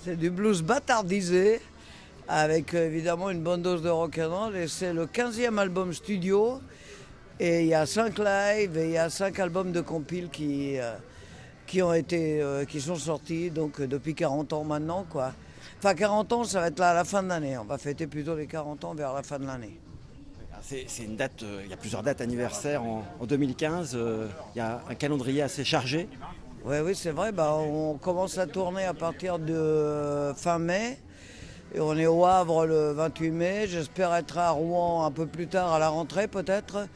C'est du blues bâtardisé, avec évidemment une bonne dose de rock'n'roll. Et c'est le 15e album studio. Et il y a 5 lives et il y a 5 albums de compile qui sont sortis donc, depuis 40 ans maintenant, quoi. Enfin, 40 ans, ça va être là à la fin de l'année. On va fêter plutôt les 40 ans vers la fin de l'année. C'est une date, il y a plusieurs dates anniversaires en 2015. Il y a un calendrier assez chargé. Oui, oui, c'est vrai. Bah, on commence à tourner à partir de fin mai. Et on est au Havre le 28 mai. J'espère être à Rouen un peu plus tard à la rentrée peut-être.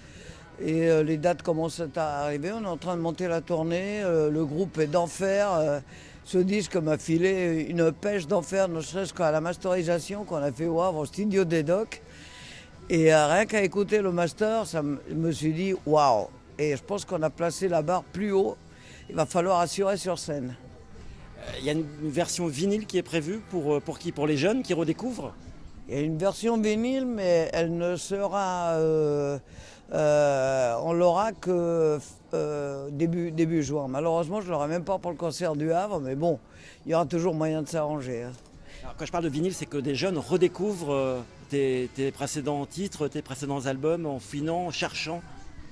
Et les dates commencent à arriver. On est en train de monter la tournée. Le groupe est d'enfer. Ce disque m'a filé une pêche d'enfer, ne serait-ce qu'à la masterisation qu'on a fait au Havre, au studio des Docs. Et rien qu'à écouter le master, je me suis dit waouh. Et je pense qu'on a placé la barre plus haut. Il va falloir assurer sur scène. Il y a une version vinyle qui est prévue pour qui? Pour les jeunes qui redécouvrent? Il y a une version vinyle, mais elle ne sera. On l'aura que début juin. Malheureusement, je ne l'aurai même pas pour le concert du Havre, mais bon, il y aura toujours moyen de s'arranger. Alors, quand je parle de vinyle, c'est que des jeunes redécouvrent tes précédents titres, tes précédents albums en fouinant, en cherchant.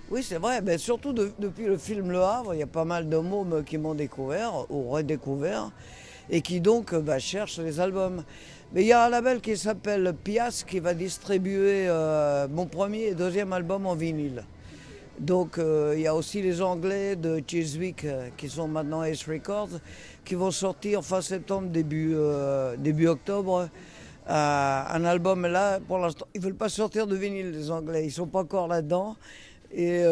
Oui, c'est vrai, mais surtout depuis le film Le Havre, il y a pas mal de mômes qui m'ont découvert ou redécouvert et qui donc cherchent les albums. Mais il y a un label qui s'appelle Pias qui va distribuer mon premier et deuxième album en vinyle. Donc il y a aussi les Anglais de Chiswick qui sont maintenant Ace Records qui vont sortir fin septembre, début octobre. Un album là, pour l'instant, ils ne veulent pas sortir de vinyle les Anglais, ils ne sont pas encore là-dedans. Et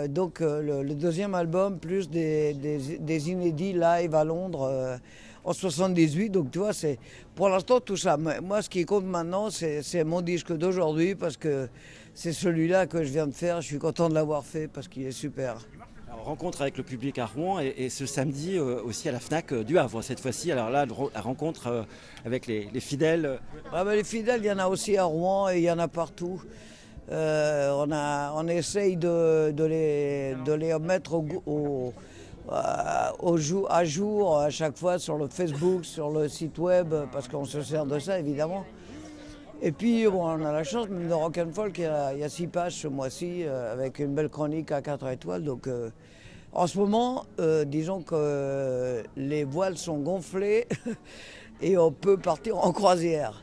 donc le deuxième album, plus des inédits live à Londres en 78. Donc tu vois, c'est pour l'instant tout ça. Moi, ce qui compte maintenant, c'est mon disque d'aujourd'hui parce que c'est celui-là que je viens de faire. Je suis content de l'avoir fait parce qu'il est super. Alors, rencontre avec le public à Rouen et ce samedi aussi à la FNAC du Havre cette fois-ci. Alors là, la rencontre avec les fidèles. Ah ben, les fidèles, il y en a aussi à Rouen et il y en a partout. On essaye de les mettre à jour à chaque fois sur le Facebook, sur le site web, parce qu'on se sert de ça évidemment. Et puis bon, on a la chance, même de Rock'n'Folk, il y a 6 pages ce mois-ci, avec une belle chronique à 4 étoiles. Donc en ce moment, disons que les voiles sont gonflées et on peut partir en croisière.